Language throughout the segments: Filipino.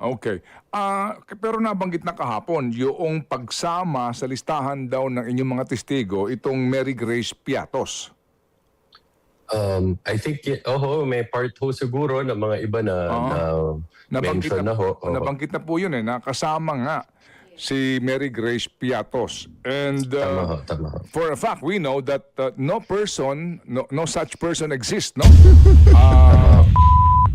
Okay. Pero nabanggit na kahapon, yung pagsama sa listahan daw ng inyong mga testigo, itong Mary Grace Piatos. I think, may part ho siguro ng mga iba na, mention na ho. Nabanggit na po yun nakasama nga si Mary Grace Piatos. And Tama ho. for a fact, we know that no such person exists, no?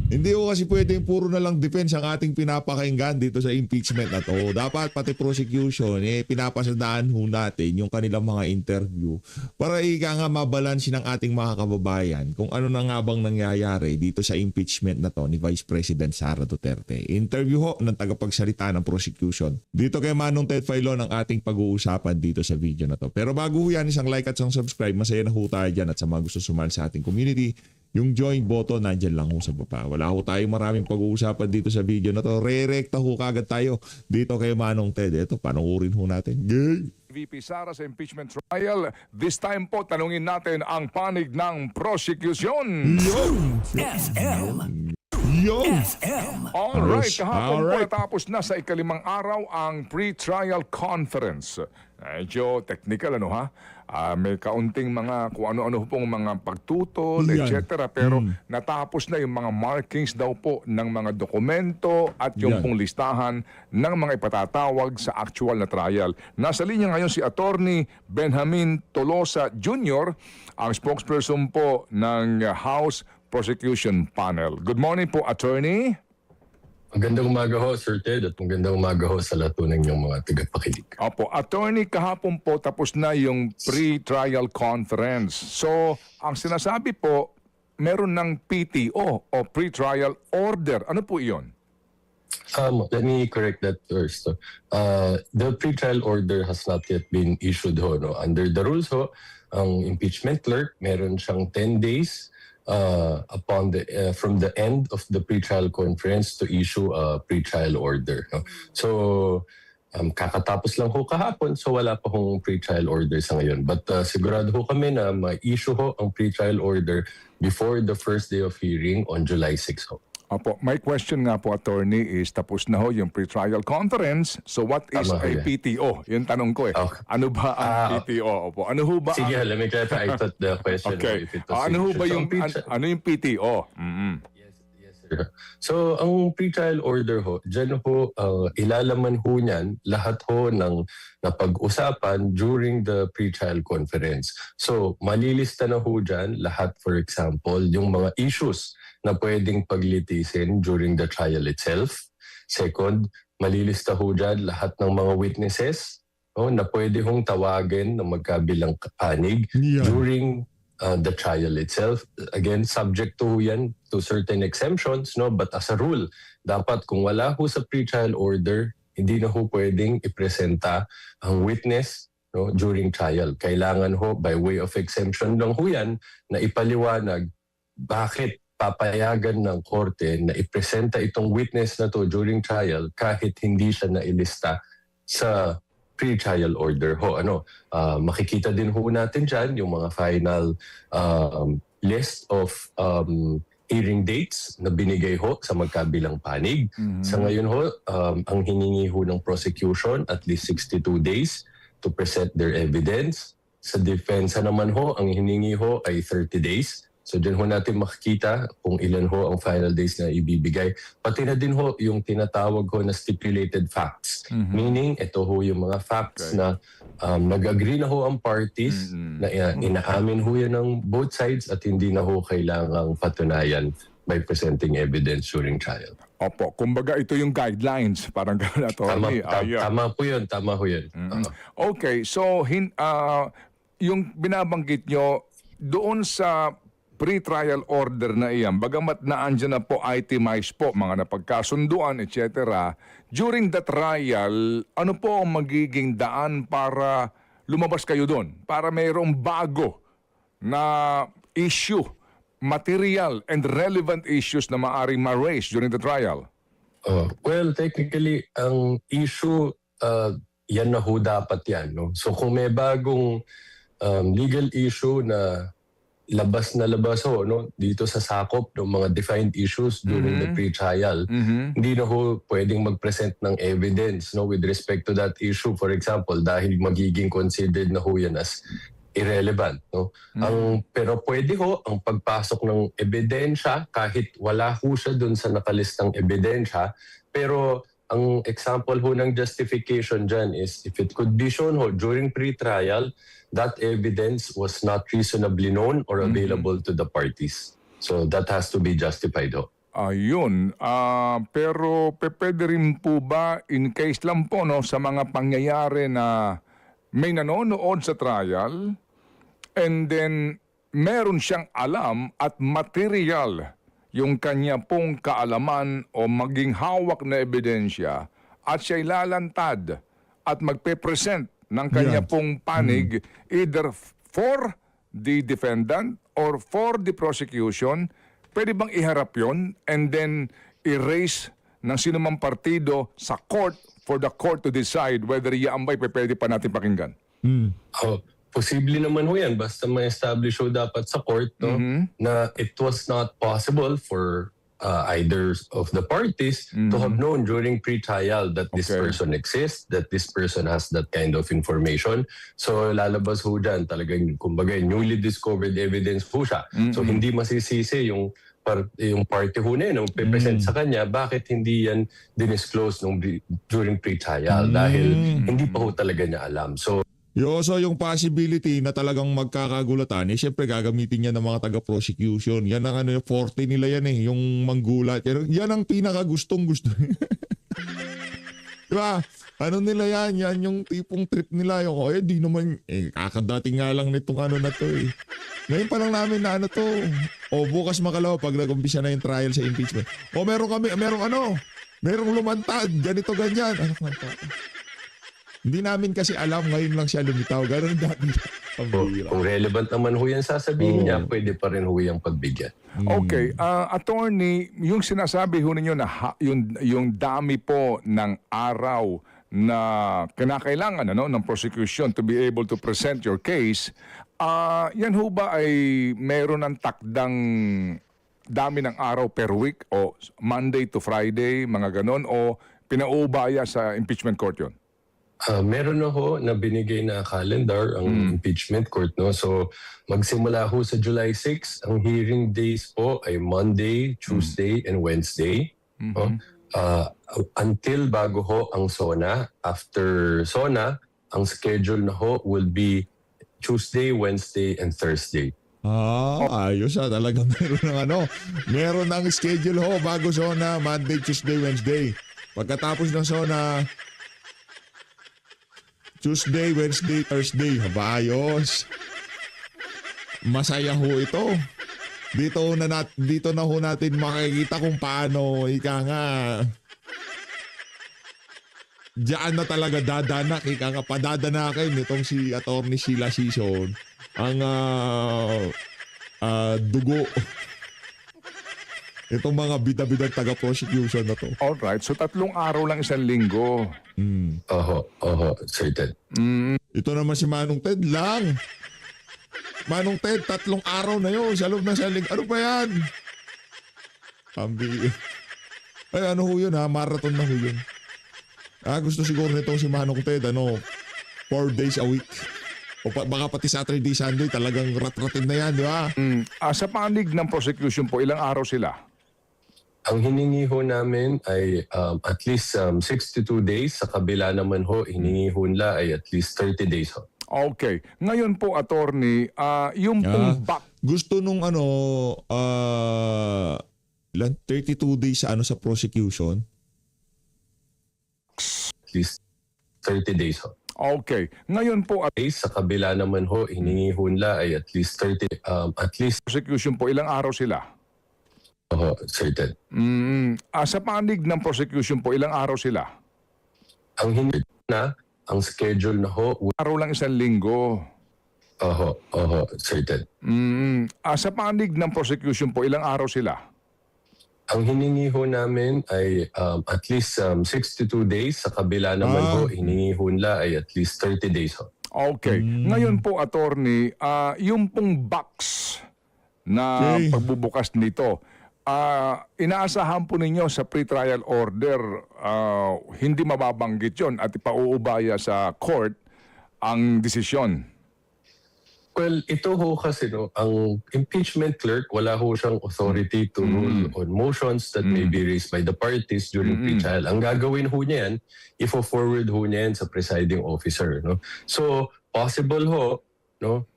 Hindi ko kasi pwedeng puro na lang defense ang ating pinapakinggan dito sa impeachment na to. Dapat pati prosecution, pinapasadaan ho natin yung kanilang mga interview para ika nga mabalansin ng ating mga kababayan kung ano na nga bang nangyayari dito sa impeachment na to ni Vice President Sara Duterte. Interview ho ng tagapagsalita ng prosecution. Dito kay Manong Ted Filon ang ating pag-uusapan dito sa video na to. Pero bago ho yan, isang like at isang subscribe, masaya na ho tayo dyan at sa mga gusto sumali sa ating community, yung join button, nandyan lang ho sa baba. Wala ho tayong maraming pag-uusapan dito sa video na to. Re-recta ho kagad tayo dito kay Manong Ted. Ito, panoorin ho natin. Yay! VP Sara sa impeachment trial. This time po, tanungin natin ang panig ng prosecution. Alright, kahapon po natapos na sa ikalimang araw ang pre-trial conference. Medyo technical may kaunting mga kung ano-ano pong mga pagtutol, etc. Pero natapos na yung mga markings daw po ng mga dokumento at yung pong listahan ng mga ipatatawag sa actual na trial. Nasa linya ngayon si Attorney Benjamin Tolosa Jr., ang spokesperson po ng House Prosecution Panel. Good morning po, Attorney. Magandang umaga ho, Sir Ted, at magandang umaga ho sa lahat ng inyong mga tagapakinig. Opo, Attorney, kahapon po tapos na yung pre-trial conference. So, ang sinasabi po, meron ng PTO o pre-trial order. Ano po iyon? Let me correct that first. The pre-trial order has not yet been issued ho. No? Under the rules ho, ang impeachment clerk, meron siyang 10 days from the end of the pre-trial conference to issue a pre-trial order. No? So, kakatapos lang ho kahapon, so wala pa hong pre-trial order sa ngayon. But sigurado ho kami na ma-issue ho ang pre-trial order before the first day of hearing on July 6 ho. Opo, my question nga po, Attorney, is tapos na ho yung pre-trial conference. So what is a PTO? Yung tanong ko Okay. Ano ba ang PTO? Opo, ano ho ba Sige, let me clarify. I thought the question Okay. if it was Ano ho ba so yung ano yung PTO? Yes, sir. So, ang pre-trial order ho, dyan ho, ilalaman ho niyan lahat ho ng napag-usapan during the pre-trial conference. So, malilista na ho dyan lahat, for example, yung mga issues na pwedeng paglitisin during the trial itself. Second, malilista ho dyan lahat ng mga witnesses na pwede hong tawagin ng magkabilang panig during the trial itself. Again, subject to yan to certain exemptions, but as a rule, dapat kung wala ho sa pre-trial order, hindi na ho pwedeng ipresenta ang witness during trial. Kailangan ho, by way of exemption lang ho yan, na ipaliwanag bakit papayagan ng korte na ipresenta itong witness na to during trial kahit hindi siya nailista sa pre-trial order ho. Makikita din ho natin dyan yung mga final list of hearing dates na binigay ho sa magkabilang panig. Sa ngayon ho, ang hiningi ho ng prosecution at least 62 days to present their evidence. Sa depensa naman ho, ang hiningi ho ay 30 days. So dyan ho natin makikita kung ilan ho ang final days na ibibigay. Pati na din ho yung tinatawag ho na stipulated facts. Meaning, ito ho yung mga facts na nag-agree na ho ang parties na inaamin ho yan ng both sides at hindi na ho kailangang patunayan by presenting evidence during trial. Opo, kumbaga ito yung guidelines, parang gano'n, Attorney. Tama po yun, tama ho yun. Okay, so yung binabanggit nyo, doon sa pre-trial order na iyan, bagamat naandyan na po itemized po, mga napagkasunduan, etc. During the trial, ano po ang magiging daan para lumabas kayo doon? Para mayroong bago na issue, material and relevant issues na maaring ma-raise during the trial? Well, technically, ang issue, yan na ho dapat yan. No? So kung may bagong legal issue na labas na labas ho, no, dito sa sakop ng mga defined issues during the pre-trial. Hindi na ho pwedeng mag-present ng evidence, no, with respect to that issue. For example, dahil magiging considered na ho yan as irrelevant, no. Pero pwede ho ang pagpasok ng ebidensya kahit wala ho siya dun sa nakalistang ebidensya. Pero ang example ho ng justification dyan is if it could be shown ho during pre-trial that evidence was not reasonably known or available to the parties. So that has to be justified ho. Ayun. Pero pwede rin po ba, in case lang po, no, sa mga pangyayari na may nanonood sa trial and then meron siyang alam at material yung kanya pong kaalaman o maging hawak na ebidensya at siya'y lalantad at magpe-present ng kanya pong panig either for the defendant or for the prosecution, pwede bang iharap yon and then erase ng sinumang partido sa court for the court to decide whether iyan ba'y pwede pa natin pakinggan? Oh, posible naman ho yan basta ma-establish ho dapat sa court, no, na it was not possible for either of the parties to have known during pre-trial that this Okay. person exists, that this person has that kind of information. So lalabas ho dyan talagang kumbaga newly discovered evidence ho siya. So hindi masisisi yung party ho na yun, ang present sa kanya, bakit hindi yan dinisclose during pre-trial dahil hindi pa ho talaga niya alam. So So yung possibility na talagang magkakagulatan, syempre gagamitin niya ng mga taga-prosecution. Yan ang forte nila yan yung manggulat. Yan ang pinakagustong gusto. Diba? Ano nila yan? Yan yung tipong trip nila. Yung, di naman, kakadating nga lang nitong na to eh. Ngayon pa lang namin na to. Bukas makalawa pag nag-umpisa na yung trial sa impeachment. Merong lumantad. Ganito, ganyan. Ano kanta? Hindi namin kasi alam, ngayon lang siya lumitaw. Ganun dati. kung relevant naman ho yan sasabihin niya, pwede pa rin ho yung pagbigyan. Okay, attorney, yung sinasabi ho ninyo na yung dami po ng araw na kinakailangan ng prosecution to be able to present your case, yan ho ba ay meron ng takdang dami ng araw per week o Monday to Friday, mga ganon, o pinaubaya sa impeachment court yun? Meron na ho na binigay na calendar ang impeachment court, no. So magsimula ho sa July 6, ang hearing days po ay Monday, Tuesday and Wednesday. No? Until bago ho ang SONA. After SONA, ang schedule na ho will be Tuesday, Wednesday and Thursday. Ayos talagang meron ng schedule ho bago SONA, Monday, Tuesday, Wednesday. Pagkatapos ng SONA, Tuesday, Wednesday, Thursday. Ayos. Masaya ho ito. Dito na ho natin makikita kung paano diyan na talaga dadanak, padadanakin nitong si Attorney Sheila Sison ang dugo. Itong mga bida-bidang taga-prosecution na to. Alright, so 3 araw lang isang linggo. Certain. Ito naman si Manong Ted lang. Manong Ted, 3 araw na yun sa loob ng saling. Ano ba yan? Ay, ano ho yun ha? Marathon na ho yun. Gusto siguro nitong si Manong Ted, 4 days a week. O baka pati Saturday, Sunday, talagang rat-ratin na yan, di ba? Sa panig ng prosecution po, ilang araw sila? Ang hiningi ho namin ay at least 62 days. Sa kabila naman ho, hiningi ho nila ay at least 30 days ho. Okay. Ngayon po, attorney, yung pong Gusto nung 32 days sa prosecution? At least 30 days ho. Okay. Ngayon po, Sa kabila naman ho, hiningi ho nila ay at least 30, at least prosecution po, ilang araw sila? certain. Sa panig ng prosecution po, ilang araw sila? Ang hindi na, ang schedule na ho, Araw lang isang linggo. certain. Sa panig ng prosecution po, ilang araw sila? Ang hiningi ho namin ay at least 62 days. Sa kabila naman ho, hiningi ho nila ay at least 30 days ho. Okay. Ngayon po, attorney, yung pong box na Okay. pagbubukas nito. Inaasahan po ninyo sa pre-trial order, hindi mababanggit yon at ipauubaya sa court ang desisyon. Well, ito ho kasi ang impeachment clerk, wala ho siyang authority to rule on motions that may be raised by the parties during pre-trial. Ang gagawin ho niya yan, ifo-forward ho niya yan sa presiding officer. No? So, possible ho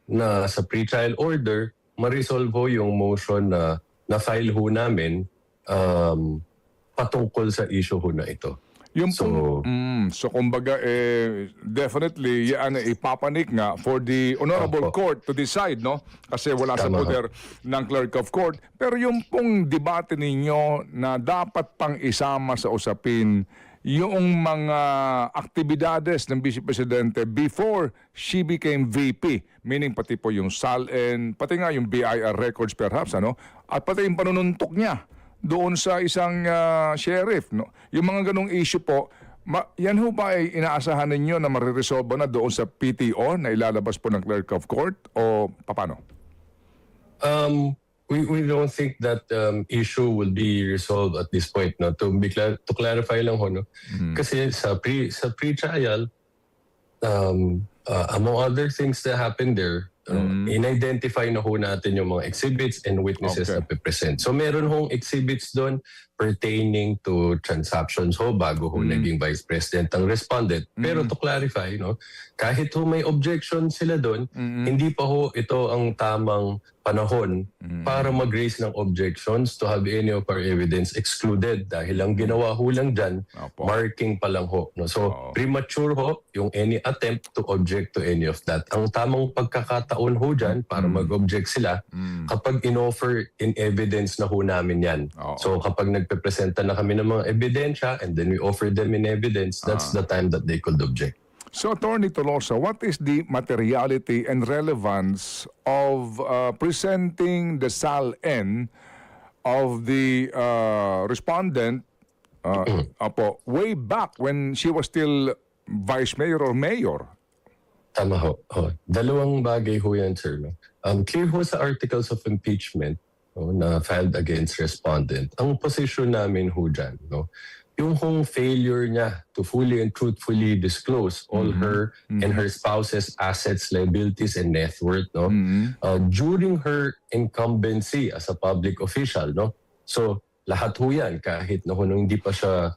na sa pre-trial order, ma-resolve ho yung motion na na-file ho namin patungkol sa issue ho na ito. Yung So- so kumbaga definitely yan ipapanik nga for the honorable Opo. court to decide, no? Kasi wala sa Tama. poder ng clerk of court. Pero yung pong debate ninyo na dapat pang isama sa usapin yung mga aktibidades ng Vice Presidente before she became VP, meaning pati po yung SALN, pati nga yung BIR records perhaps, ano? At pati yung panununtok niya doon sa isang sheriff, no? Yung mga ganong issue po, yan ho ba ay inaasahan ninyo na mariresolve na doon sa PTO na ilalabas po ng clerk of court o paano? We don't think that issue will be resolved at this point. No? To clarify lang ho, no? Kasi sa pre-trial, among other things that happened there, in-identify na ho natin yung mga exhibits and witnesses Okay. na present. So meron hong exhibits doon pertaining to transactions ho bago ho naging vice president ang respondent. Pero to clarify, kahit ho may objection sila doon, hindi pa ho ito ang tamang panahon para mag-raise ng objections to have any of our evidence excluded dahil ang ginawa ho lang dyan, Opo. marking pa lang ho. No? So, Oo. premature ho yung any attempt to object to any of that. Ang tamang pagkakataon ho dyan para mag-object sila kapag in-offer in evidence na ho namin yan. Oo. So, kapag nagpepresenta na kami ng mga ebidensya and then we offer them in evidence, that's the time that they could object. So, Attorney Tolosa, what is the materiality and relevance of presenting the SALN of the respondent way back when she was still vice mayor or mayor? Tama ho. Dalawang bagay ho yan, sir. No? Clear ho sa articles of impeachment na filed against respondent. Ang position namin ho dyan, yung hong failure niya to fully and truthfully disclose all her and her spouse's assets, liabilities, and net worth during her incumbency as a public official. So, lahat ho yan, kahit na nung hindi pa siya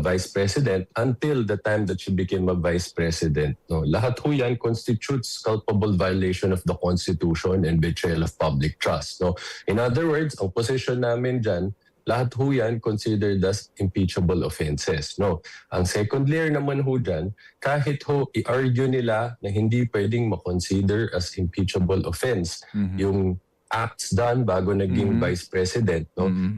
vice president until the time that she became a vice president. Lahat ho yan constitutes culpable violation of the Constitution and betrayal of public trust. In other words, ang position namin dyan, lahat ho yan considered as impeachable offenses. Ang second layer naman ho dyan, kahit ho i-argue nila na hindi pwedeng makonsider as impeachable offense yung acts done bago naging vice president,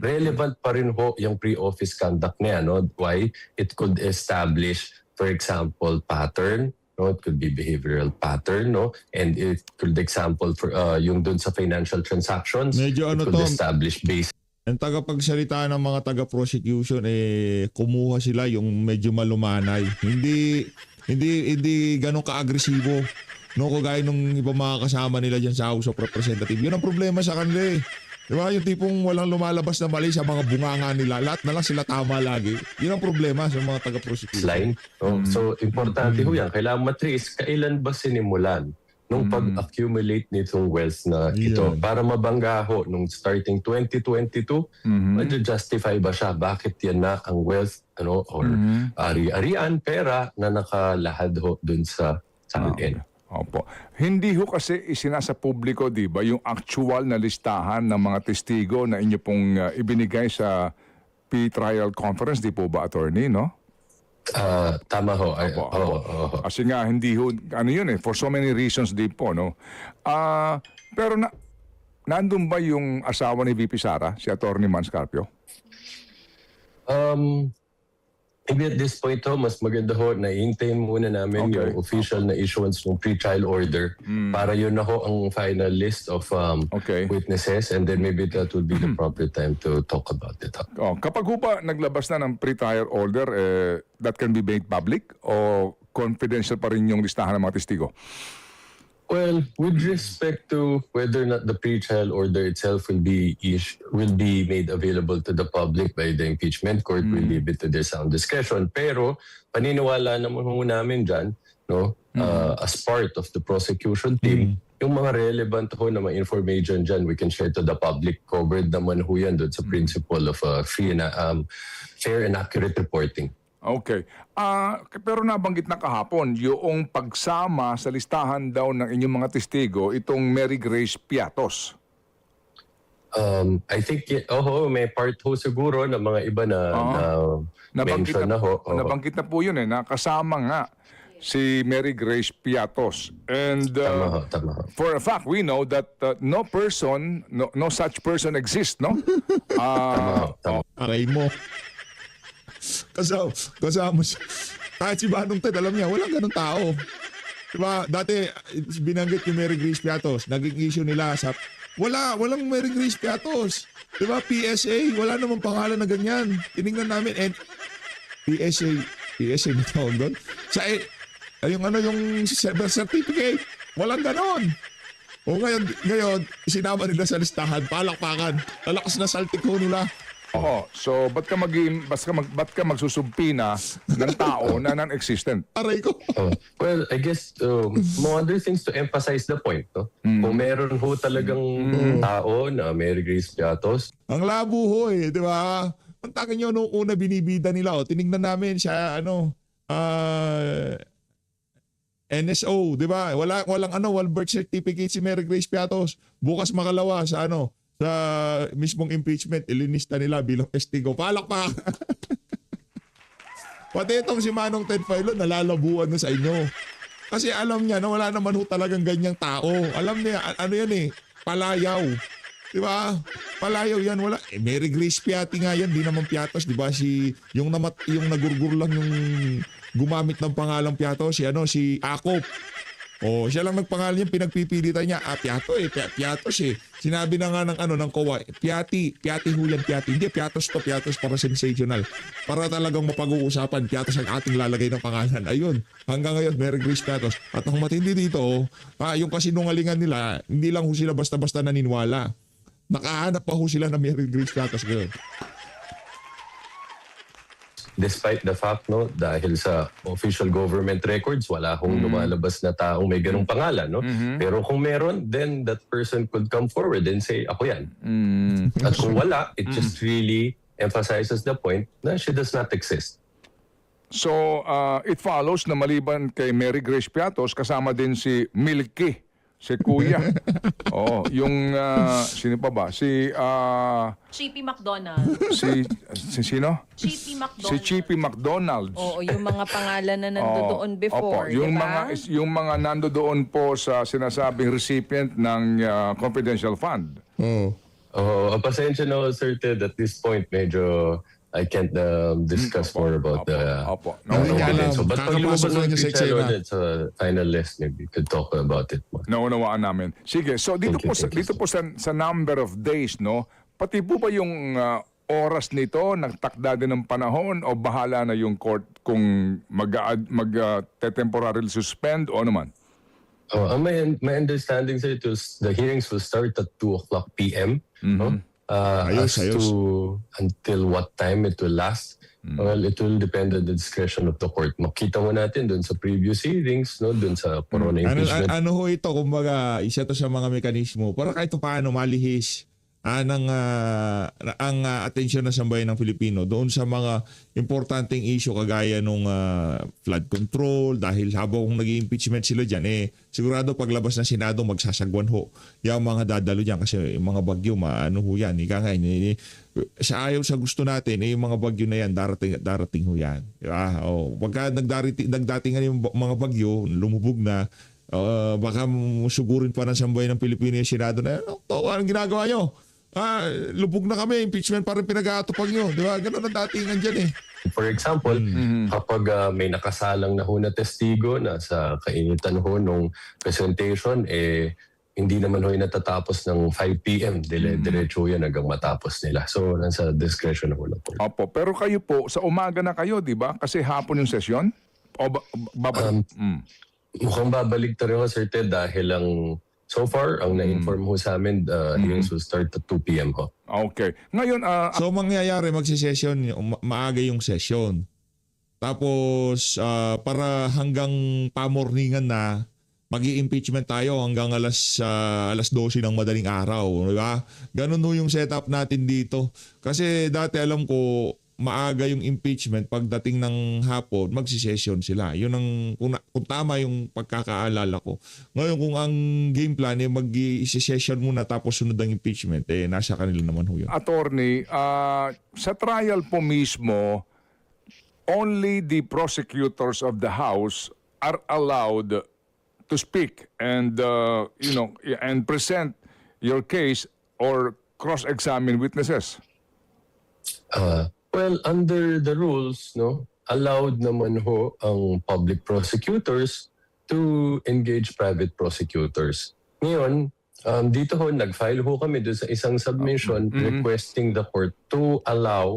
relevant pa rin ho yung pre-office conduct niya. Why? It could establish, for example, pattern. It could be behavioral pattern, and it could example for yung dun sa financial transactions. Medyo it could establish base. Ang tagapagsalita ng mga taga-prosecution kumuha sila yung medyo malumanay. Hindi ganun ka-agresibo. Kagaya nung iba mga kasama nila dyan sa House of Representatives. Yun ang problema sa kanila Diba? Yung tipong walang lumalabas na mali sa mga bunganga nila. Lahat na lang sila tama lagi. Yun ang problema sa mga taga-prosecution. Line. So, importante ho yan. Kailangan matrace kailan ba sinimulan nung pag-accumulate nitong wealth na ito. Yan. Para mabangga ho, nung starting 2022, justify ba siya? Bakit yan na ang wealth or ari-arian, pera na nakalahad ho dun sa SALN. Opo. Hindi ho kasi isinasa publiko, di ba, yung actual na listahan ng mga testigo na inyo pong ibinigay sa pre-trial conference, di po ba, attorney, no? Tama ho. Opo. Kasi nga, hindi ho, for so many reasons di po, no? Pero nandun ba yung asawa ni VP Sara, si Attorney Manscarpio? Maybe at this point ho, mas maganda ho na iintayin muna namin Okay. yung official na issuance ng pre-trial order para yun na ho ang final list of Okay. witnesses, and then maybe that would be the proper time to talk about it. Kapag ho ba naglabas na ng pre-trial order, that can be made public o confidential pa rin yung listahan ng mga testigo? Well, with respect to whether or not the pre-trial order itself will be made available to the public by the impeachment court, we'll leave it to their sound discretion. Pero paniniwala naman ho namin dyan, no, as part of the prosecution team, yung mga relevant ho na mga information dyan, we can share to the public. Covered naman ho yan doon sa principle of fair and accurate reporting. Okay. Pero nabanggit na kahapon, yung pagsama sa listahan daw ng inyong mga testigo, itong Mary Grace Piatos. I think, may part ho siguro ng mga iba na mention na ho. Nabanggit na po yun nakasama nga si Mary Grace Piatos. And Tama ho. for a fact, we know that no such person exists, no? Tama. Aray mo. Kasama siya. Kahit si Manong Ted, alam niya, walang ganun tao. Diba, dati, binanggit yung Mary Grace Piatos, naging issue nila sa, walang Mary Grace Piatos. Diba, PSA, wala namang pangalan na ganyan. Tinignan namin, and PSA na tawag doon. Sa, yung birth certificate, walang ganon. O ngayon, sinama nila sa listahan, palakpakan, lalakas na saltik ho nila. Oo. So, ba't ka magsusubpina ng tao na non-existent? Aray ko. Well, I guess more other things to emphasize the point. No? Kung meron ho talagang tao na Mary Grace Piatos, Ang labo ho di ba? Pantakin nyo nung una binibida nila, tinignan namin siya, NSO, di ba? Walang birth certificate si Mary Grace Piatos. Bukas makalawa sa sa mismong impeachment, ilinista nila bilang testigo. Palakpak! Pati itong si Manong Ted Filon, nalalabuan na sa inyo. Kasi alam niya na wala naman ho talagang ganyang tao. Alam niya, palayaw. Di ba? Palayaw yan, wala. Mary Grace Piati nga yan, di naman Piatos. Di ba? Yung nagurgur lang yung gumamit ng pangalang Piatos, si Akop. Siya lang nagpangalan niya, pinagpipilitan niya. Piatos eh. Sinabi na nga ng COA, Piati ho yan, Piati. Hindi, Piatos para sensational. Para talagang mapag-uusapan, Piatos ang ating lalagay ng pangalan. Ayun, hanggang ngayon, Mary Grace Piatos. At ang matindi dito, yung kasinungalingan nila, hindi lang ho sila basta-basta naniniwala. Nakahanap pa ho sila ng Mary Grace Piatos ngayon. despite the fact, no, dahil sa official government records, wala akong lumalabas na taong may ganung pangalan, no? Pero kung meron, then that person could come forward and say, ako yan. At kung wala, it just really emphasizes the point na she does not exist. So, it follows na maliban kay Mary Grace Piatos, kasama din si Milky, si Kuya. Yung, sino pa ba? Si Chippy McDonald. sino? Chippy McDonald. Si Chippy McDonald. Oo, yung mga pangalan na nandoon before, yung diba? yung mga nandoon po sa sinasabing recipient ng confidential fund. Pasensya na, Sir Ted, at this point, medyo I can't discuss more about the alam. But pag lumabas Kakapasok lang ng yung sa eksena. sa final list, maybe we could talk about it more. Naunawaan namin. Sige, so dito Thank you, po sa number of days, no? Pati po ba yung oras nito nagtakda din ng panahon o bahala na yung court kung temporarily suspend o ano man? My understanding sir, the hearings will start at 2:00 p.m. No? Ayos. To until what time it will last. Well, it will depend on the discretion of the court. Makita mo natin doon sa previous hearings, no, doon sa corona impeachment. Ano ho ito, kumbaga, isa to sa mga mekanismo para kahit paano malihis ang atensyon ng sambayan ng Pilipino doon sa mga importanteng issue kagaya nung flood control, dahil habang nag-impeachment sila dyan, sigurado paglabas ng Senado magsasagwan ho yung mga dadalo dyan kasi yung mga bagyo ho yan. Sa ayaw sa gusto natin, yung mga bagyo na yan, darating ho yan. Diba? Pagka nagdatingan yung mga bagyo, lumubog na, baka sugurin pa ng sambayan ng Pilipino yung Senado na, anong ginagawa nyo? Lubog na kami, impeachment parang pinag-aatupag nyo. Di ba? Ganun ang datingan dyan For example, kapag may nakasalang na ho na testigo na sa kainitan ho nung presentation, hindi naman ho natatapos ng 5 p.m. Diretso yan hanggang matapos nila. So, nasa discretion ho na po. Opo, pero kayo po, sa umaga na kayo, di ba? Kasi hapon yung sesyon? O Mukhang babalik rin ako, Sir Ted, dahil so far, ang na-inform ho sa amin, hearings will start at 2 p.m. ho. Okay. Ngayon, So mangyayari magsisession, maaga yung session. Tapos para hanggang pamorningan na magi-impeachment tayo hanggang alas 12 ng madaling araw, di ba? Ganun ho yung setup natin dito. Kasi dati alam ko maaga yung impeachment, pagdating ng hapon magsisession sila. Yun ang kung tama yung pagkakaalala ko. Ngayon kung ang game plan mag-session muna tapos sunod ang impeachment, nasa kanila naman ho yun. attorney, sa trial po mismo, only the prosecutors of the House are allowed to speak and and present your case or cross-examine witnesses. Well, under the rules, no, allowed naman ho ang public prosecutors to engage private prosecutors. Ngayon, dito ho, nag-file ho kami doon sa isang submission requesting the court to allow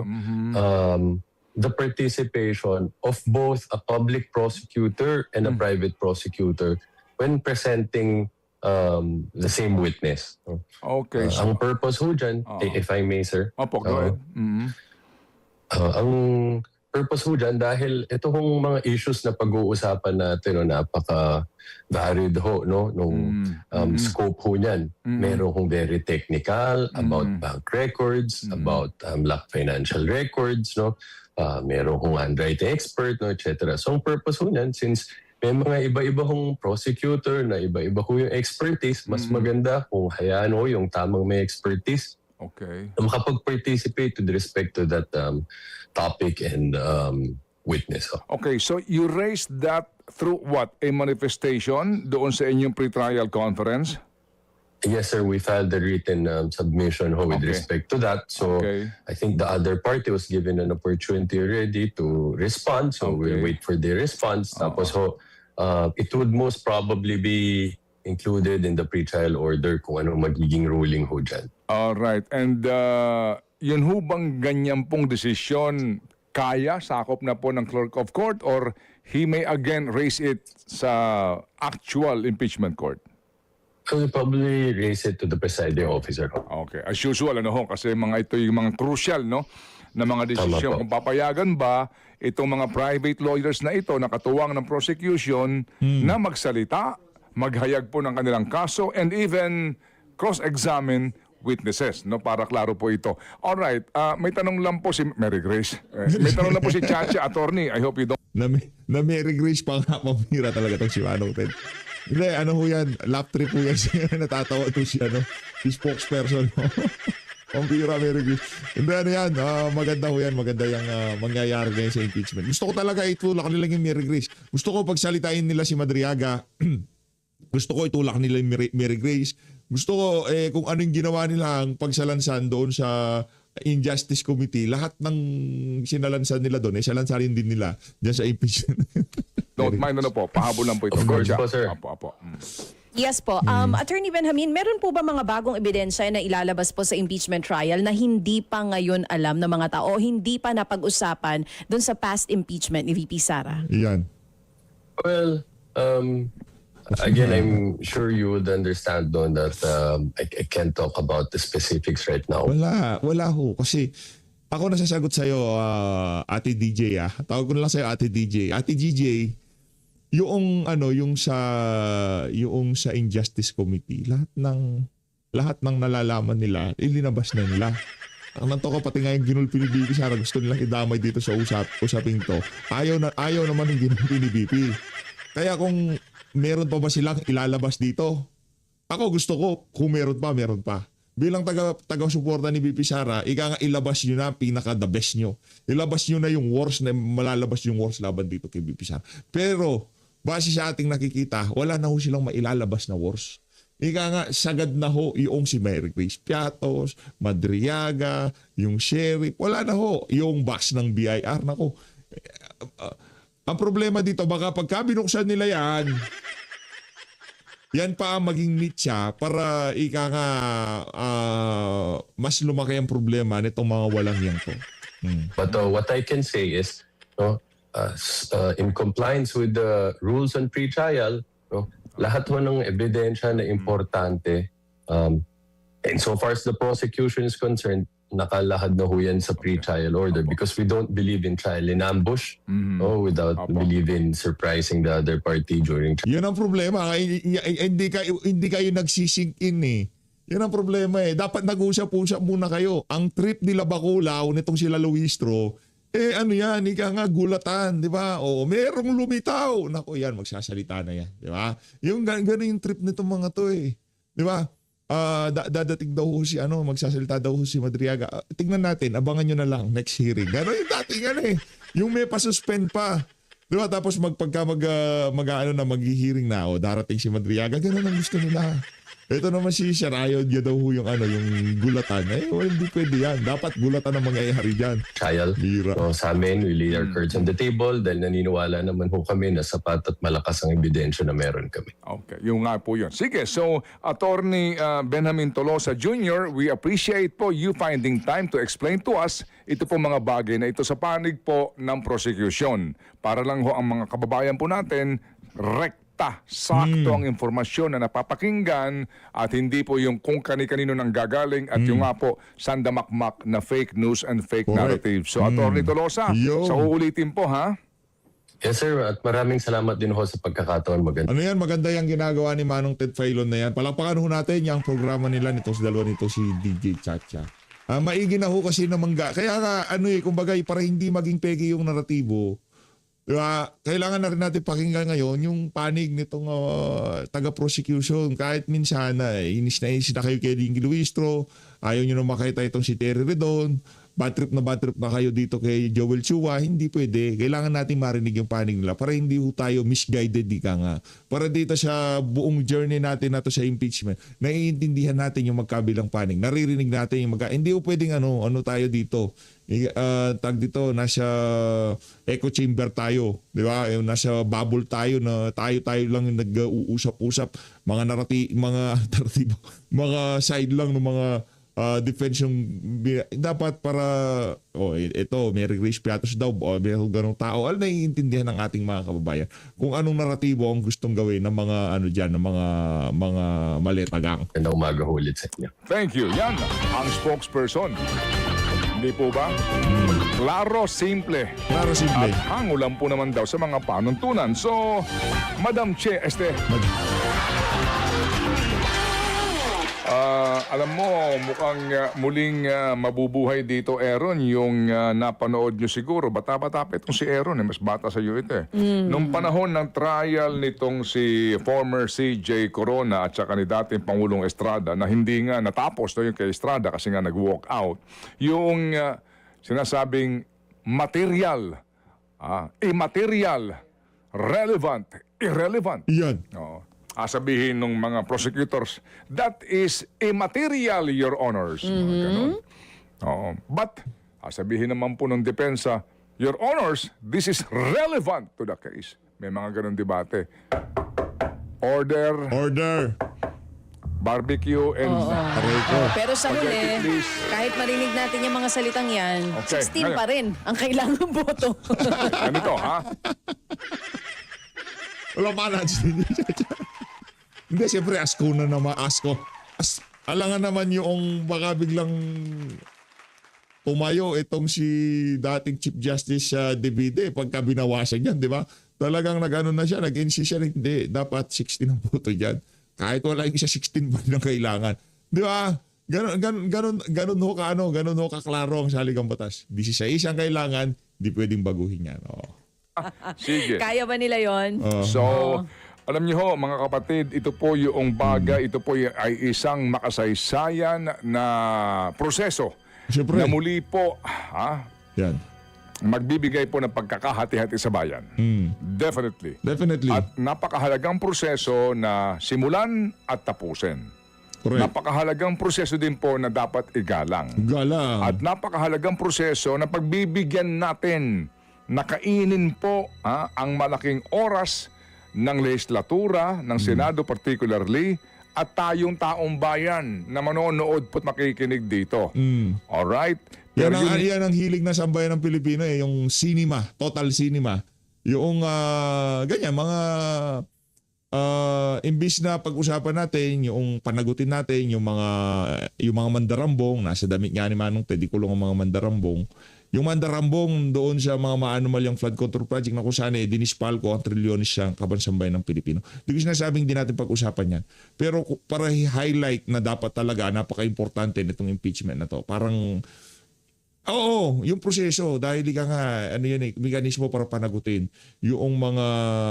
the participation of both a public prosecutor and a private prosecutor when presenting the same witness. Okay. Ang purpose ho dyan, if I may, sir. Opo, go ahead. Ang purpose ho dyan, dahil ito hong mga issues na pag-uusapan natin, no, napaka-varied ho, no, nung scope ho niyan. Meron hong very technical about bank records, about lack financial records, no, meron hong handwriting expert, no, etc. So ang purpose ho niyan, since may mga iba-iba hong prosecutor na iba-iba ho yung expertise, mas maganda kung hayaan ho yung tamang may expertise Okay. na makapag-participate with respect to that topic and witness. Okay, so you raised that through what? A manifestation doon sa inyong pre-trial conference? Yes, sir. We filed the written submission ho with Okay. respect to that. So Okay. I think the other party was given an opportunity already to respond. So we'll Okay. wait for their response. Tapos ho, it would most probably be included in the pre-trial order kung ano magiging ruling ho dyan. Alright, and yun ho bang ganyan pong desisyon kaya, sakop na po ng clerk of court or he may again raise it sa actual impeachment court? I'll probably raise it to the presiding officer ho. Okay, as usual ano ho, kasi ito yung mga crucial no na mga desisyon Tama po. kung papayagan ba itong mga private lawyers na ito na katuwang ng prosecution na magsalita, maghayag po ng kanilang kaso and even cross-examine witnesses, no, para klaro po ito. All right, may tanong lang po si Mary Grace. May tanong lang po si Chacha, attorney. I hope you don't. Na Mary Grace pa nga, pamira talaga itong si Manong Ted. Hindi, ano ho yan, lap trip ho yan siya, natatawa ito si spokesperson. Pamira, Mary Grace. Hindi, ano yan, maganda ho yan, maganda yung mangyayari ngayon sa impeachment. Gusto ko talaga itulak nila yung Mary Grace. Gusto ko pagsalitain nila si Madriaga, gusto ko itulak nila yung Mary Grace. Gusto ko kung ano yung ginawa nila ang pagsalansan doon sa Injustice Committee, lahat ng sinalansan nila doon, salansanin din nila dyan sa impeachment. Don't mind ano po, pahabol lang po ito. Of course Chacha. po, sir. Apo. Yes po. Attorney Benjamin, meron po ba mga bagong ebidensya na ilalabas po sa impeachment trial na hindi pa ngayon alam ng mga tao o hindi pa napag-usapan doon sa past impeachment ni VP Sara? Yan. Well, again, I'm sure you would understand no, that I can't talk about the specifics right now. Wala ho. Kasi ako nasasagot sa'yo, Ate DJ. Tawag ko na lang sa'yo, Ate DJ. Ate DJ, yung sa Injustice Committee, lahat ng nalalaman nila, ilinabas na nila. Ang nanto ko pati nga yung ginulpi ni BP, sana gusto nilang idamay dito sa usaping to. Ayaw naman yung ginulpi ni BP. Kaya kung meron pa ba silang ilalabas dito? Ako gusto ko, kung meron pa. Bilang taga-suporta ni BP Sara, ika nga ilabas nyo na pinaka-the best nyo. Ilabas nyo na yung worst na malalabas yung worst laban dito kay BP Sara. Pero, base sa ating nakikita, wala na ho silang mailalabas na worst. Ika nga, sagad na ho yung si Mary Grace Piatos, Madriaga, yung sheriff, wala na ho yung boss ng BIR. Nako, ang problema dito, baka pagka binuksan nila yan pa ang maging nicha para ika nga mas lumaki ang problema nitong mga walang yan to. But what I can say is, no, in compliance with the rules on pre-trial, No? Lahat ho ng ebidensya na importante, and so far as the prosecution is concerned, nakalahad na ho yan sa pre-trial order because we don't believe in trial in ambush, no, without believing surprising the other party during trial. Yan ang problema. Hindi kayo nagsisink in eh. Yan ang problema eh. Dapat nag-usap-usap muna kayo. Ang trip nila Baculaw, nitong sila Luistro, ano yan, ika nga gulatan, di ba? O merong lumitaw. Naku yan, magsasalita na yan. Di ba? Yung ganun yung trip nitong mga to eh. Di ba? Dadating daw ho si magsasalita daw ho si Madriaga. Tingnan natin, abangan nyo na lang next hearing. Gano'n yung dating yung may pasuspend pa. Diba? Tapos mag-hearing na darating si Madriaga. Gano'n ang gusto nila. Ito naman si Sarayo, niya daw ho yung gulatan. Hindi pwede yan. Dapat gulatan ang mangyayari dyan. Trial. Lira. So, sa amin, we lay our cards on the table dahil naniniwala naman ho kami na sapat at malakas ang ebidensya na meron kami. Okay, yung nga po yun. Sige, so Attorney Benjamin Tolosa Jr., we appreciate po you finding time to explain to us ito po mga bagay na ito sa panig po ng prosecution. Para lang ho ang mga kababayan po natin, sakto ang informasyon na napapakinggan at hindi po yung kung kani-kanino nang gagaling at yung nga po sandamakmak na fake news and fake narrative. So Attorney Tolosa, sa uulitin po ha? Yes sir, at maraming salamat din ho sa pagkakataon. Maganda. Ano yan, maganda yung ginagawa ni Manong Ted Filon na yan. Palakpakan ho natin yung programa nila nito sa dalawa nito si DJ Chacha. Maigi na ho kasi naman kaya nga kumbaga para hindi maging peki yung naratibo. Diba? Kailangan na rin natin pakinggan ngayon yung panig nitong taga-prosecution. Kahit minsan inis na kayo kay Dingy Luistro, ayaw nyo na makita itong si Terry Redon, bad trip na kayo dito kay Joel Chua, hindi pwede. Kailangan natin marinig yung panig nila para hindi tayo misguided nga. Para dito sa buong journey natin na to sa impeachment, naiintindihan natin yung magkabilang panig. Naririnig natin yung hindi pwedeng tayo dito. Tag dito, nasa echo chamber tayo, di ba? Nasa bubble tayo na tayo lang yung nag-uusap-usap, mga naratibo, mga side lang ng mga defense yung dapat para ito may Grace Piatos daw may ganong tao naiintindihan ng ating mga kababayan kung anong naratibo ang gustong gawin ng mga ng mga maletagang. Ganda umaga ho ulit sa inyo. Thank you. Yan ang spokesperson. Hindi po ba? Klaro, simple. Klaro, simple. At hango lang po naman daw sa mga panuntunan. So, Madam Che, alam mo, mukhang muling mabubuhay dito, Aaron, yung napanood nyo siguro. Bata-bata pa itong si Aaron, mas bata sa iyo ito eh. Nung panahon ng trial nitong si former CJ Corona at saka ni dating Pangulong Estrada na hindi nga natapos yung kay Estrada kasi nga nag-walk out, yung sinasabing material, immaterial, relevant, irrelevant. Yan. Sabihin ng mga prosecutors, that is immaterial, Your Honors. Ganun. But, sabihin naman po ng depensa, Your Honors, this is relevant to the case. May mga ganun debate. Order, barbecue, and... Pero sa huli, Spaghetti, please. kahit marinig natin yung mga salitang yan, Okay, 16 pa rin ang kailangan boto. Ganito, ha? Wala pa natin. Hindi, siyempre asko na naman. Alangan naman yung baka biglang tumayo itong si dating Chief Justice Divide pagka binawasan yan, di ba? Talagang nag-ano na siya, nag-insist siya, hindi, dapat 16 ang boto dyan. Kahit wala yung isa 16 pa rin ang kailangan. Di ba? Ganun ho kaklaro ang saligang batas. 16 ang kailangan, di pwedeng baguhin yan. Sige. Kaya ba nila yon? So, alam niyo ho, mga kapatid, ito po yung bagay, ito po ay isang makasaysayan na proseso. Siyempre. Na muli po, Yan. magbibigay po ng pagkakahati-hati sa bayan. Definitely. At napakahalagang proseso na simulan at tapusin. Correct. Napakahalagang proseso din po na dapat igalang. Galang. At napakahalagang proseso na pagbibigyan natin, nakainin po ang malaking oras ng legislatura, ng Senado particularly, at tayong taong bayan na manonood po't makikinig dito. Alright? Pero Yan ang hilig na sambayan ng Pilipino yung cinema, total cinema. Yung ganyan, mga imbis na pag-usapan natin yung panagutin natin yung mga mandarambong, nasa damit nga ni Manong Ted, di kulong ang mga mandarambong. Yung mandarambong doon sa mga maanumalyang flood control project na kung saan dinispalko ang trilyones siyang kabansambayan ng Pilipino. Di ko sinasabing di natin pag-usapan yan. Pero para highlight na dapat talaga napaka-importante nitong impeachment na to. Parang oo, yung proseso dahil ika nga mekanismo para panagutin yung mga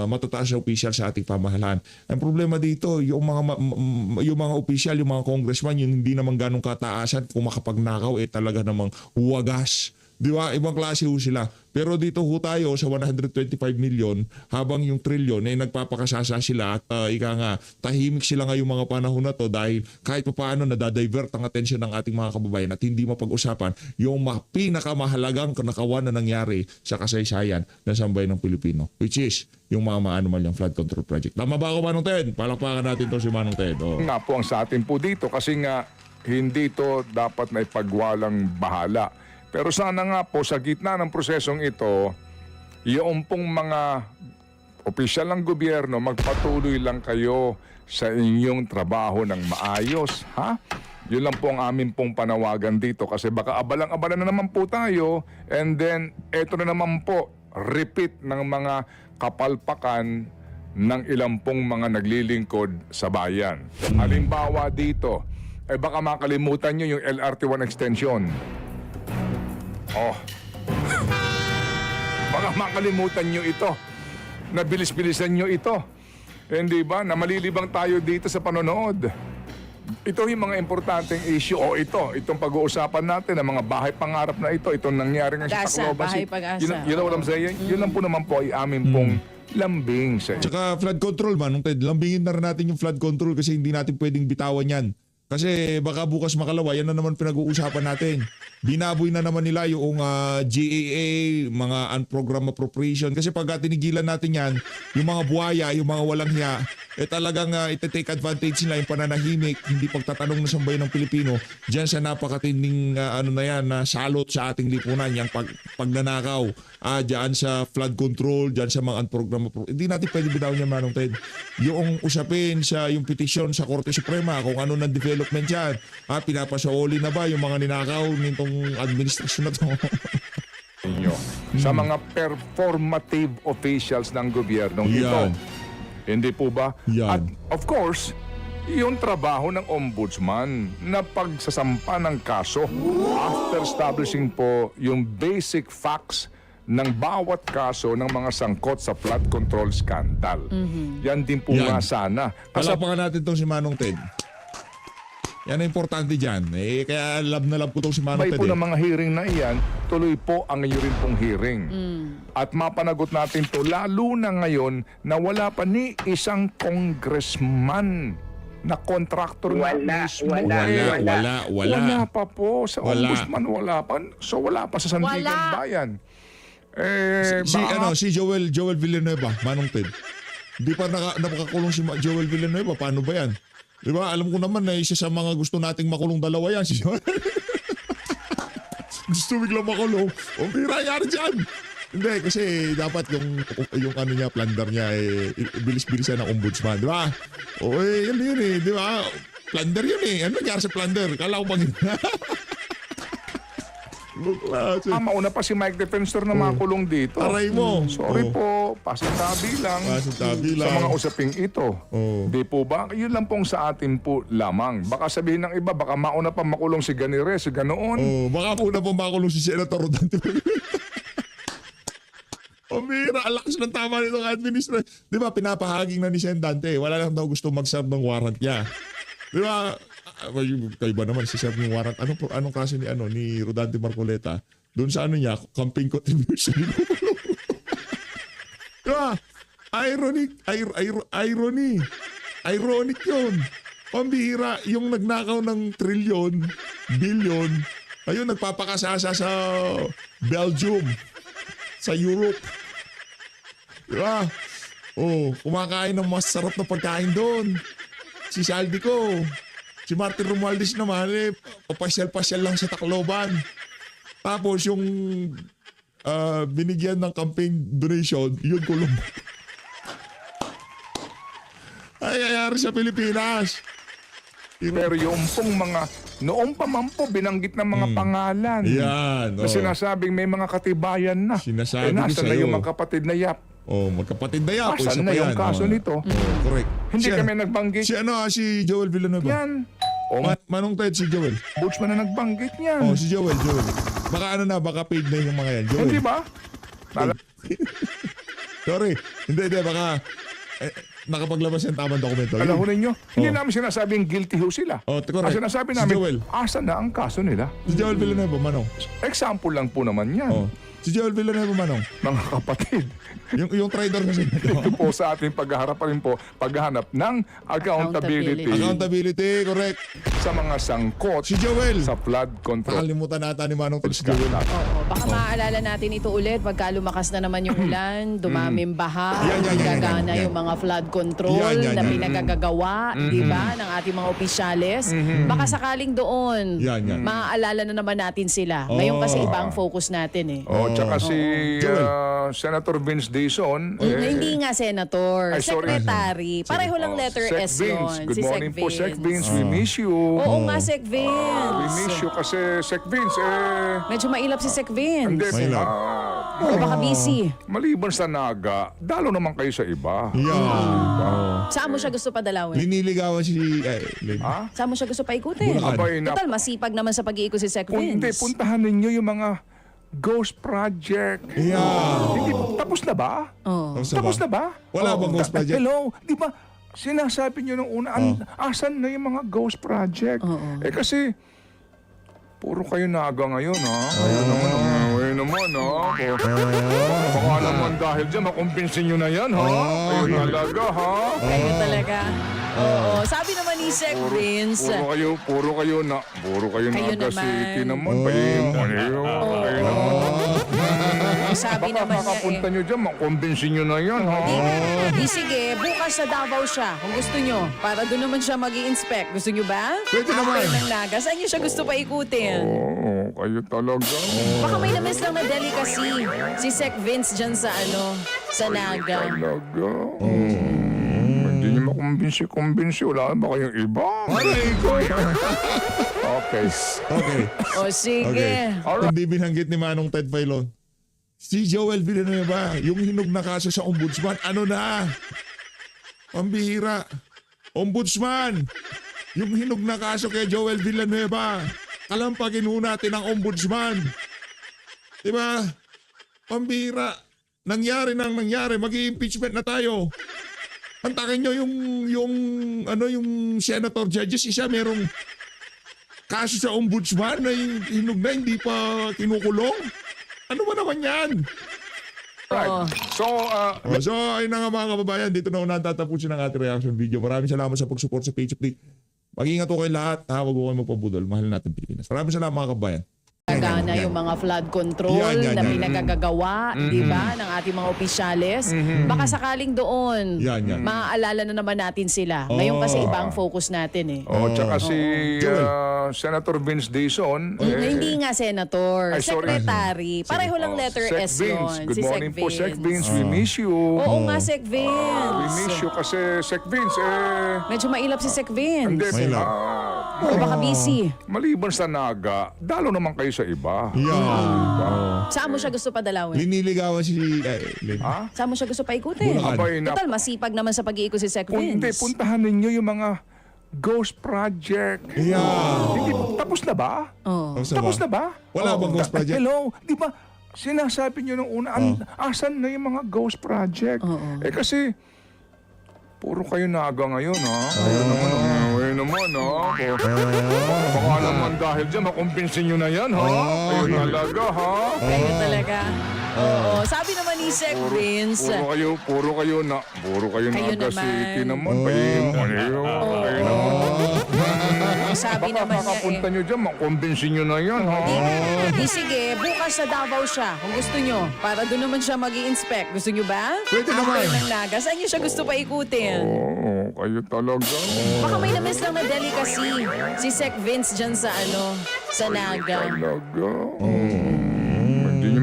matataas na opisyal sa ating pamahalaan. Ang problema dito, yung mga opisyal, yung mga congressman, yung hindi naman ganong kataasan kung makapagnakaw talaga namang wagas. Di ba? Ibang klase ho sila. Pero dito ho tayo sa 125 million habang yung trilyon nagpapakasasa sila at ika nga tahimik sila ngayong mga panahon na to dahil kahit paano nadadivert ang atensyon ng ating mga kababayan at hindi mapag-usapan yung pinakamahalagang kanakawan na nangyari sa kasaysayan ng sambayan ng Pilipino, which is yung mga maanumalyang flood control project. Tama ba ako, Manong Ted? Palakpakan natin to si Manong Ted. Oh. Nga po ang sa atin po dito kasi nga hindi to dapat na ipagwalang bahala. Pero sana nga po sa gitna ng prosesong ito, yung pong mga opisyal ng gobyerno, magpatuloy lang kayo sa inyong trabaho ng maayos. Ha? Yun lang po ang amin pong panawagan dito kasi baka abalang-abala na naman po tayo and then eto na naman po, repeat ng mga kapalpakan ng ilang pong mga naglilingkod sa bayan. Halimbawa dito, baka makalimutan nyo yung LRT1 extension. Oh. Baka makalimutan nyo ito. Nabilis-bilisan nyo ito. Hindi ba? Na malilibang tayo dito sa panonood. Ito yung mga importanteng issue. O itong pag-uusapan natin ng mga bahay pangarap na ito. Itong nangyari nga sa Pag-asa, Tacloban. bahay pag-asa. Yun ang alam sa'yo. Yun lang po naman po ay amin pong lambing sa Tsaka flood control, Manong Ted. Lambingin na rin natin yung flood control kasi hindi natin pwedeng bitawan yan. Kasi baka bukas makalawa, yan na naman pinag-uusapan natin. Binaboy na naman nila yung GAA, mga unprogrammed appropriation. Kasi pag tinigilan natin yan, yung mga buhaya, yung mga walang hiya, talagang iti-take advantage nila yung pananahimik, hindi pagtatanong ng sambayan ng Pilipino. Diyan sa napakatinding na salot sa ating lipunan, yung pagnanakaw. Diyan sa flood control, diyan sa mga unprogrammed appropriation. Hindi natin pwede binaw niya, Manong Ted. Yung usapin sa yung petisyon sa Korte Suprema, kung ano ng development yan. Pinapasaoli na ba yung mga ninakaw nitong administrasyon na to? inyo. Sa mga performative officials ng gobyernong ito. Yan. Hindi po ba? Yan. At of course, yung trabaho ng ombudsman na pagsasampa ng kaso after establishing po yung basic facts ng bawat kaso ng mga sangkot sa flood control scandal. Yan din po Yan. nga sana. Kasi Palapakan natin tong si Manong Ted. Yan ang importante dyan. Kaya love na love ko tong si Manong may Ted. po ng mga hearing na iyan, tuloy po ang inyo rin pong hearing. At mapanagot natin to lalo na ngayon na wala pa ni isang congressman na contractor na mismo. Wala pa po. Sa Wala. ombudsman wala pa. So wala pa sa Sandigan Wala. Bayan. Si Joel Villanueva, Manong Ted. Di pa nakakulong si Joel Villanueva. Paano ba yan? Di ba? Alam ko naman na isa sa mga gusto nating makulong dalawa yan. Si Joel. Gusto biglang makulong. O pirayari dyan. Hindi, kasi dapat yung ano niya, plunder niya, bilis-bilisan ng ombudsman. Di ba? O yun di ba? Plunder yun Ano nangyari sa plunder? Kala ko pang mauna pa si Mike Defensor na makulong dito. Aray mo. Sorry po, pasintabi lang. Pasintabi lang. Sa mga usaping ito. Oh. Di po ba? Yun lang pong sa atin po lamang. Baka sabihin ng iba, baka mauna pa makulong si Ganire, si ganoon. Baka muna pa makulong si Senator Rodante. Mira, alakas ng tama nitong administration. Di ba, pinapahaging na ni Sen Dante. Wala lang daw gusto mag-serve ng warrant niya. Di ba, kayo ba naman si-serve yung warrant? Anong kaso ni Rodante Marcoleta? Doon sa niya, campaign contribution. Di ba? Ironic yun. Pambihira, yung nagnakaw ng trilyon, bilyon, ayun, nagpapakasasa sa Belgium, sa Europe. Diba? Kumakain ng masarap na pagkain doon. Si Saldico. Si Martin Romualdez naman, papasyal-pasyal lang sa Tacloban. Tapos yung binigyan ng campaign donation, yun kulong. nangyayari sa Pilipinas. Pero yung pong mga, noong pa man po, binanggit ng mga pangalan. Yan. Na sinasabing may mga katibayan na. Sinasabi ko nasa na sa'yo. yung mga kapatid na Yap? Magkapatid na yapo. Asan Isa na pa yung yan. kaso nito? Correct. Hindi Si- kami nagbanggit Si Joel Villanueva. yan. O, Manong Ted, si Joel. Budsman na nagbanggit yan. Si Joel. Baka baka paid na yung mga yan. Joel. Hindi ba? Sorry. Hindi, baka nakapaglabas yung tamang dokumento. Alam ho ninyo, hindi namin sinasabing guilty ho sila. Correct. Ang sinasabi Si namin, Joel. asan na ang kaso nila? Si Joel Villanueva, Manong. Example lang po naman yan. Si Joel Villanueva, Manong. Mga kapatid, Yung trader kasi. ito po sa ating paghahanap ng accountability Accountability, correct. sa mga sangkot Si Joel. sa flood control. Nakalimutan nata ni Manong Ted si Joel. Oo, baka maaalala natin ito ulit pagka lumakas na naman yung ulan, dumaming baha, Yan. gagana yung mga flood control Yan. na pinagagagawa, di ba, ng ating mga opisyales. Baka sakaling doon, Yan. maaalala na naman natin sila. Ngayon kasi iba ang focus natin eh. Tsaka si Joel. Senator Vince Dizon. Na hindi nga senator, Ay, sorry. secretary. Pareho lang letter Sec S Vince. yun. Good si morning Sec po, Sec Vince. Vince. We miss you. Oo nga, Sec We Vince. miss you kasi Sec Vince, Medyo mailap si Sec hindi, Vince. May love. O baka busy. maliban sa naga, dalo naman kayo sa iba. Yan. Saan mo siya gusto padalawin? Liniligawan si... Ha? Saan mo siya gusto paikutin? Bulacan. Abay, Total, masipag naman sa pag-iikot si Sec Hindi, Vince. puntahan ninyo yung mga ghost project. Yeah. Hindi, tapos na ba? Tapos na ba? Wala bang ghost project? Hello, di ba? Sinasabi nyo nung una, asan na yung mga ghost project? Eh kasi, puro kayo naga ngayon, ha? Ayun naman, ha? Baka naman dahil dyan, makumbinsin nyo na yan, ha? Kayo talaga, ha? Kayo talaga. Oo. Sabi naman ni Sec Vince, Puro kayo Kayo naga naman. city naman. Kayo naman. sabi Baka naman niya makapunta nyo dyan, makumbinsin nyo na yan, ha? Di sige, bukas sa Davao siya kung gusto nyo. Para doon naman siya mag-i-inspect. Gusto nyo ba? Pwede naman. After ng Naga, saan nyo siya gusto pa ikutin? Oo, kayo talaga. Baka may na-miss lang na delicacy. Si Sec Vince dyan sa sa Naga. Talaga. Hindi nyo makumbinsi. Wala ba kayong iba? Aray ko. Okay. Okay. O sige. Okay. Hindi binanggit ni Manong Ted Filon. Si Joel Villanueva, yung hinog na kaso sa ombudsman, ano na? Pambihira. Ombudsman! Yung hinog na kaso kay Joel Villanueva, kalampagin ho natin ang ombudsman. Diba? Pambihira. Nangyari, mag-i-impeachment na tayo. Antakin nyo yung senator judges, isa merong kaso sa ombudsman na yung hinog na hindi pa kinukulong. Ano ba naman yan? Right. So, So, ayun na nga mga kababayan, dito na una tatapusin ang ating reaction video. Maraming salamat sa pag-support sa page update. Mag-ingat po kayo lahat. Huwag po kayo magpabudol. Mahal natin Pilipinas. Maraming salamat mga kababayan. Gagana yung mga flood control Yan. na pinagagagawa, di ba, ng ating mga opisyales. Baka sakaling doon, Yan. maaalala na naman natin sila. Ngayon kasi iba ang focus natin eh. tsaka si Joel. Senator Vince Dizon. Na hindi nga senator, Ay, sorry. secretary. Pareho lang letter Sec S Vince. yun. Good Si Sec morning po, Sec Vince. Vince. We miss you. Oo nga, Sec We Vince. miss you kasi Sec Vince, Medyo mailap si Sec hindi, Vince. May love. O baka busy. maliban sa naga, dalo naman kayo sa iba. Yan. Saan mo siya gusto padalawin? Liniligawan si... Ha? Saan mo siya gusto paikutin? Bulacan. Abay, Total, masipag naman sa pag-iikot si Sec Hindi, Vince. puntahan ninyo yung mga ghost project. Yan. Hindi, tapos na ba? Tapos na ba? Wala bang ghost project? Hello, di ba? Sinasabi nyo nung una, asan na yung mga ghost project? Eh kasi, puro kayo naga ngayon, ha? Ayun naman, ha? Baka naman dahil dyan, makumbinsin nyo na yan, ha? Kayo talaga, ha? Kayo talaga. Oo. Sabi naman ni Sec Vince, Puro kayo Kayo naga naman. city naman. Kayo naman. sabi Baka naman niya makapunta nyo dyan, makumbinsin nyo na yan, ha? Di sige, bukas sa Davao siya kung gusto nyo. Para doon naman siya mag-i-inspect. Gusto nyo ba? Pwede naman. After ng Naga, saan nyo siya gusto pa ikutin? Oo, kayo talaga. Baka may na-miss lang na delicacy. Si Sec Vince dyan sa sa Naga. Talaga. Hindi nyo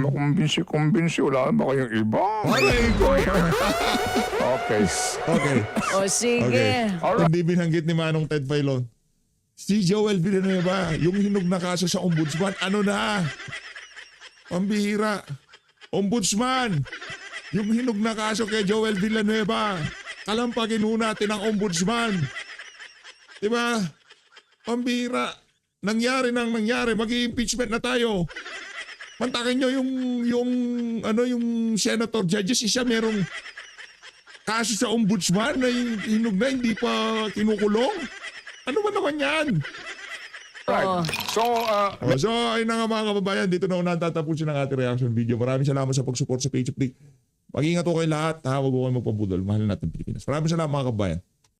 kumbinsi. Wala ba kayong iba? Aray ko! Okay. Okay. O sige. Okay. Alright. Hindi binanggit ni Manong Ted Filon. Si Joel Villanueva, yung hinog na kaso sa ombudsman, ano na? Pambihira. Ombudsman, yung hinog na kaso kay Joel Villanueva, kalampagin ho natin ang ombudsman. Diba? Pambihira. Nangyari, mag-i-impeachment na tayo. Mantakin nyo yung senator judges, isa merong kaso sa ombudsman na yung hinog na hindi pa kinukulong. Ano ba naman yan? Right. So, So, ayun na nga mga kababayan, dito na unahan tatapusin ang ating reaction video. Maraming salamat sa pag-support sa page of the. Mag-ingat ko kayo lahat, ha? Huwag ko kayo magpabudol. Mahal natin Pilipinas. Maraming salamat mga kababayan.